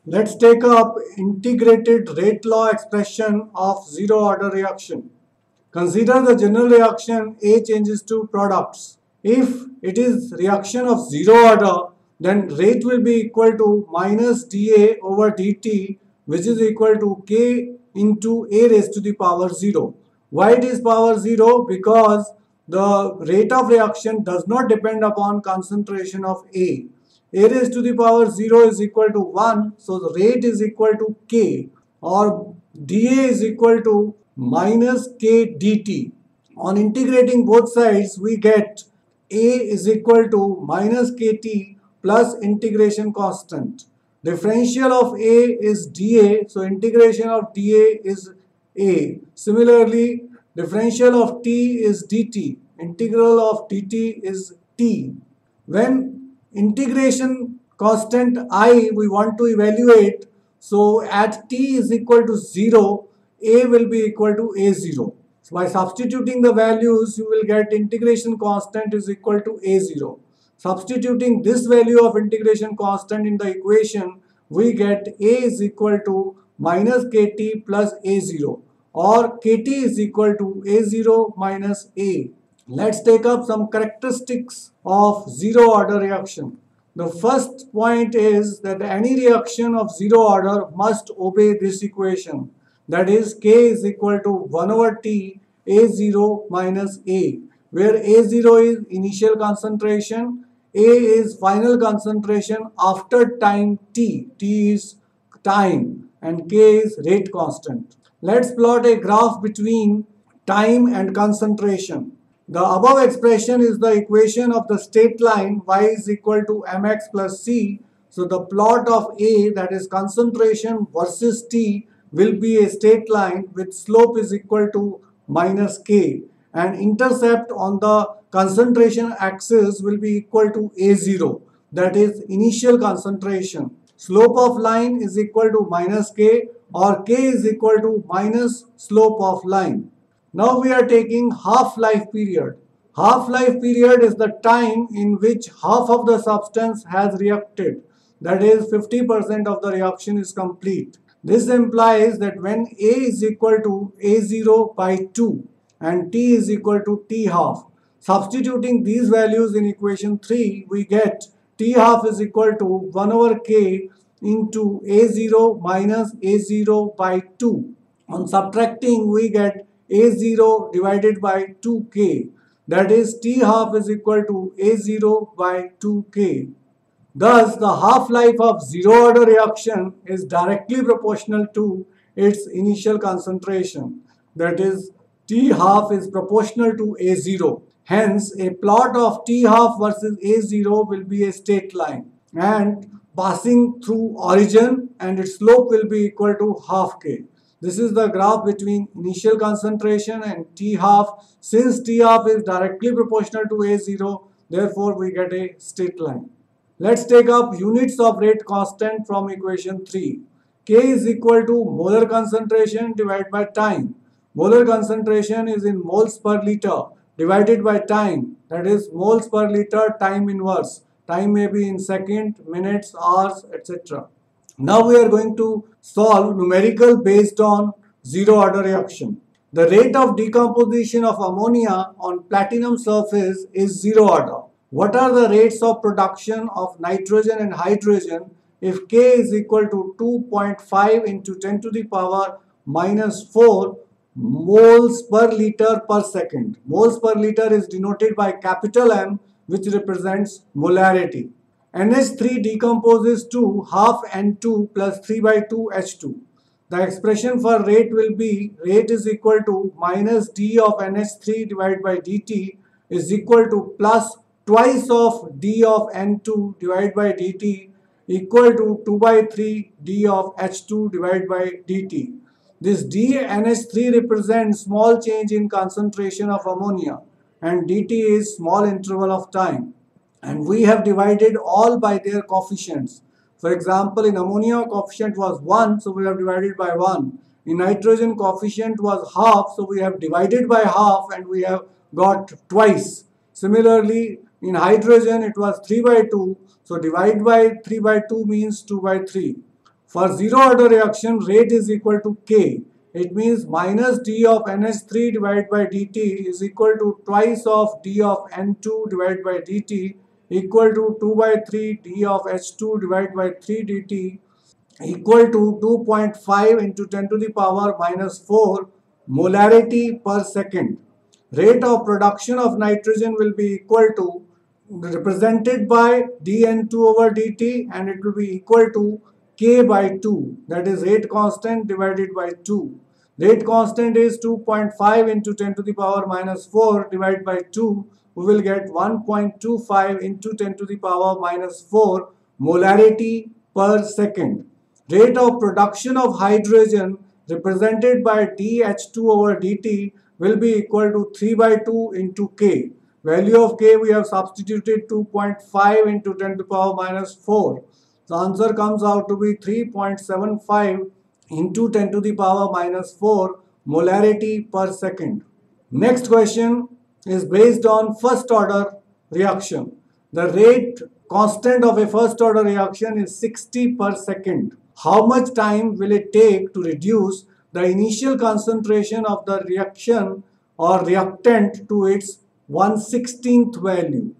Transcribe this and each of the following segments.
Let's take up integrated rate law expression of zero order reaction. Consider the general reaction A changes to products. If it is reaction of zero order, then rate will be equal to minus dA over dt, which is equal to K into A raised to the power 0. Why it is power 0? Because the rate of reaction does not depend upon concentration of A. A raised to the power 0 is equal to 1, so the rate is equal to K, or dA is equal to minus K dt. On integrating both sides, we get A is equal to minus KT plus integration constant. Differential of A is dA, so integration of dA is A. Similarly, differential of T is dt. Integral of dt is T. When integration constant I we want to evaluate, so at t is equal to 0, a will be equal to a0. So by substituting the values, you will get integration constant is equal to a0. Substituting this value of integration constant in the equation, we get a is equal to minus kt plus a0, or kt is equal to a0 minus a. Let's take up some characteristics of zero order reaction. The first point is that any reaction of zero order must obey this equation. That is, K is equal to 1 over T A0 minus A, where A0 is initial concentration, A is final concentration after time T. T is time and K is rate constant. Let's plot a graph between time and concentration. The above expression is the equation of the straight line y is equal to mx plus c. So the plot of A, that is concentration versus t, will be a straight line with slope is equal to minus k, and intercept on the concentration axis will be equal to A0, that is initial concentration. Slope of line is equal to minus k, or k is equal to minus slope of line. Now we are taking half-life period. Half-life period is the time in which half of the substance has reacted. That is 50% of the reaction is complete. This implies that when A is equal to A0 by 2 and T is equal to T half, substituting these values in equation 3, we get T half is equal to 1 over K into A0 minus A0 by 2. On subtracting, we get A0 divided by 2K. That is, T half is equal to A0 by 2K. Thus, the half-life of zero order reaction is directly proportional to its initial concentration. That is, T half is proportional to A0. Hence, a plot of T half versus A0 will be a straight line and passing through origin, and its slope will be equal to half K. This is the graph between initial concentration and T half. Since T half is directly proportional to A0, therefore we get a straight line. Let's take up units of rate constant from equation 3. K is equal to molar concentration divided by time. Molar concentration is in moles per liter divided by time, that is moles per liter time inverse. Time may be in second, minutes, hours, etc. Now we are going to solve numerical based on zero order reaction. The rate of decomposition of ammonia on platinum surface is zero order. What are the rates of production of nitrogen and hydrogen if K is equal to 2.5 into 10 to the power minus 4 moles per liter per second? Moles per liter is denoted by capital M, which represents molarity. NH3 decomposes to half N2 plus 3 by 2 H2. The expression for rate will be rate is equal to minus d of NH3 divided by dt is equal to plus twice of d of N2 divided by dt equal to 2 by 3 d of H2 divided by dt. This d NH3 represents small change in concentration of ammonia and dt is small interval of time. And we have divided all by their coefficients. For example, in ammonia coefficient was 1, so we have divided by 1. In nitrogen coefficient was half, so we have divided by half and we have got twice. Similarly, in hydrogen it was 3 by 2, so divide by 3 by 2 means 2 by 3. For zero order reaction, rate is equal to K. It means minus d of NH3 divided by dt is equal to twice of d of N2 divided by dt equal to 2 by 3 d of H2 divided by 3 dt equal to 2.5 into 10 to the power minus 4 molarity per second. Rate of production of nitrogen will be equal to, represented by dN2 over dt, and it will be equal to K by 2, that is rate constant divided by 2. Rate constant is 2.5 into 10 to the power minus 4 divided by 2. We will get 1.25 into 10 to the power minus 4 molarity per second. Rate of production of hydrogen represented by dH2 over dt will be equal to 3 by 2 into K. Value of K we have substituted 2.5 into 10 to the power minus 4. The answer comes out to be 3.75 into 10 to the power minus 4 molarity per second. Next question is based on first order reaction. The rate constant of a first order reaction is 60 per second. How much time will it take to reduce the initial concentration of the reaction or reactant to its 1/16th value?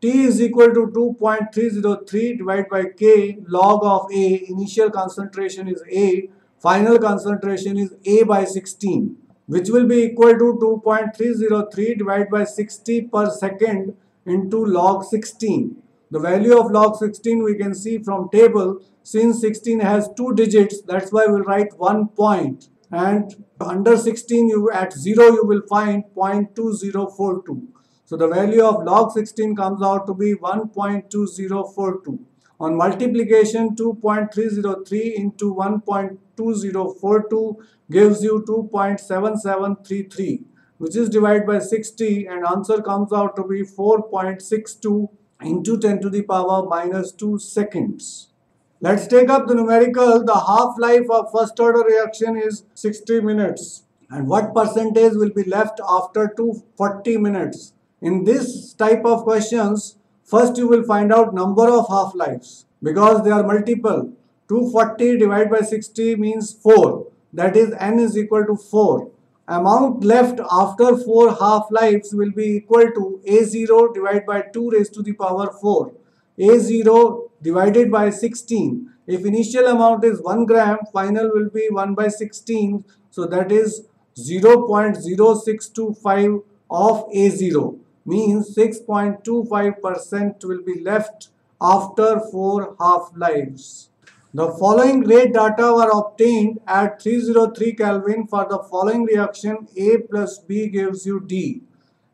T is equal to 2.303 divided by K log of A. Initial concentration is A. Final concentration is A by 16, which will be equal to 2.303 divided by 60 per second into log 16. The value of log 16 we can see from table. Since 16 has 2 digits, that's why we'll write 1 point. And under 16, at 0 you will find 0.2042. So the value of log 16 comes out to be 1.2042. On multiplication, 2.303 into 1.2042 gives you 2.7733, which is divided by 60, and answer comes out to be 4.62 into 10 to the power minus 2 seconds. Let's take up the numerical. The half-life of first order reaction is 60 minutes. And what percentage will be left after 240 minutes? In this type of questions, first you will find out number of half-lives because they are multiple. 240 divided by 60 means 4. That is n is equal to 4. Amount left after 4 half-lives will be equal to A0 divided by 2 raised to the power 4. A0 divided by 16. If initial amount is 1 gram, final will be 1 by 16. So that is 0.0625 of A0. Means 6.25% will be left after 4 half-lives. The following rate data were obtained at 303 Kelvin for the following reaction. A plus B gives you D.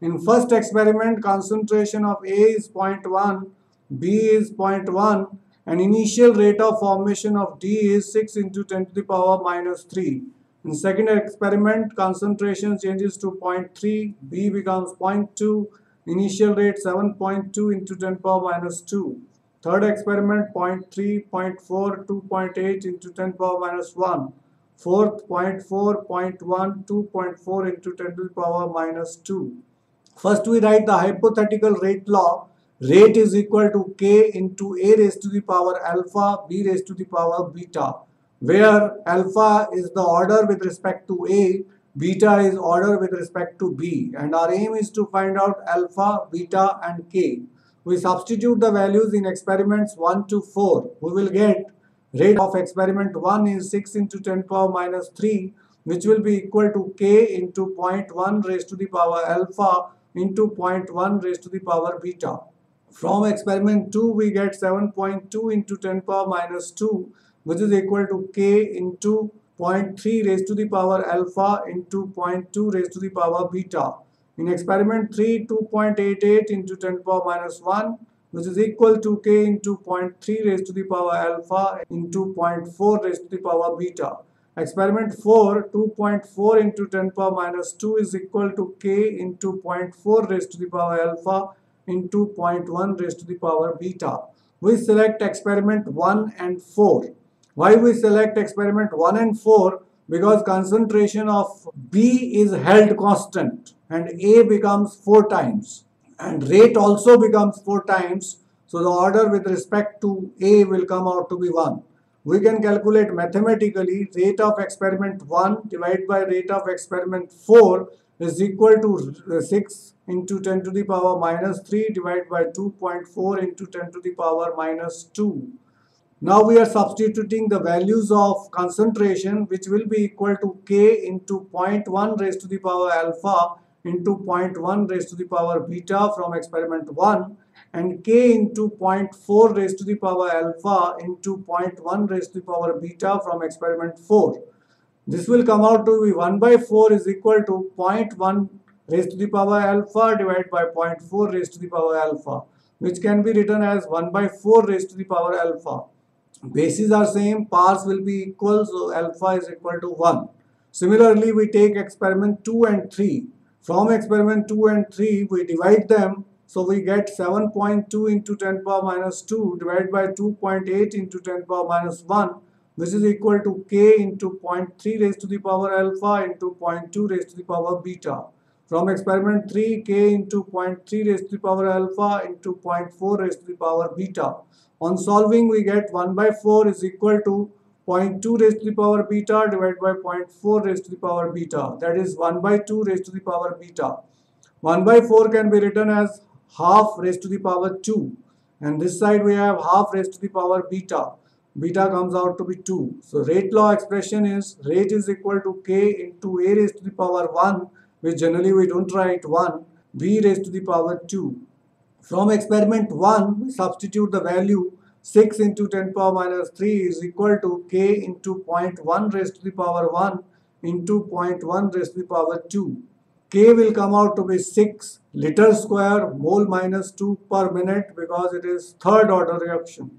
In first experiment, concentration of A is 0.1, B is 0.1, and initial rate of formation of D is 6 into 10 to the power minus 3. In second experiment, concentration changes to 0.3, B becomes 0.2, initial rate 7.2 into 10 to the power minus 2. Third experiment, 0.3, 0.4, 2.8 into 10 to the power minus 1. Fourth, 0.4, 0.1, 2.4 into 10 to the power minus 2. First we write the hypothetical rate law. Rate is equal to K into A raised to the power alpha, B raised to the power beta, where alpha is the order with respect to A, beta is order with respect to B, and our aim is to find out alpha, beta and K. We substitute the values in experiments 1 to 4. We will get rate of experiment 1 is 6 into 10 power minus 3, which will be equal to K into 0.1 raised to the power alpha into 0.1 raised to the power beta. From experiment 2, we get 7.2 into 10 power minus 2, which is equal to K into 0.3 raised to the power alpha into 0.2 raised to the power beta. In experiment 3, 2.88 into 10 power minus 1, which is equal to K into 0.3 raised to the power alpha into 0.4 raised to the power beta. Experiment 4, 2.4 into 10 power minus 2 is equal to K into 0.4 raised to the power alpha into 0.1 raised to the power beta. We select experiment 1 and 4. Why we select experiment 1 and 4? Because concentration of B is held constant and A becomes 4 times and rate also becomes 4 times. So the order with respect to A will come out to be 1. we can calculate mathematically rate of experiment 1 divided by rate of experiment 4 is equal to 6 into 10 to the power minus 3 divided by 2.4 into 10 to the power minus 2. Now we are substituting the values of concentration, which will be equal to K into 0.1 raised to the power alpha into 0.1 raised to the power beta from experiment 1, and K into 0.4 raised to the power alpha into 0.1 raised to the power beta from experiment 4. This will come out to be 1 by 4 is equal to 0.1 raised to the power alpha divided by 0.4 raised to the power alpha, which can be written as 1 by 4 raised to the power alpha. Bases are same, powers will be equal, so alpha is equal to 1. Similarly, we take experiment 2 and 3. From experiment 2 and 3, we divide them, so we get 7.2 into 10 power minus 2 divided by 2.8 into 10 power minus 1, which is equal to K into 0.3 raised to the power alpha into 0.2 raised to the power beta. From experiment 3, K into 0.3 raised to the power alpha into 0.4 raised to the power beta. On solving, we get 1 by 4 is equal to 0.2 raised to the power beta divided by 0.4 raised to the power beta. That is 1 by 2 raised to the power beta. 1 by 4 can be written as half raised to the power 2. And this side we have half raised to the power beta. Beta comes out to be 2. So rate law expression is rate is equal to K into A raised to the power 1, which generally we don't write 1, B raised to the power 2. From experiment 1, we substitute the value 6 into 10 power minus 3 is equal to K into 0.1 raised to the power 1 into 0.1 raised to the power 2. K will come out to be 6 liter square mole minus 2 per minute because it is third order reaction.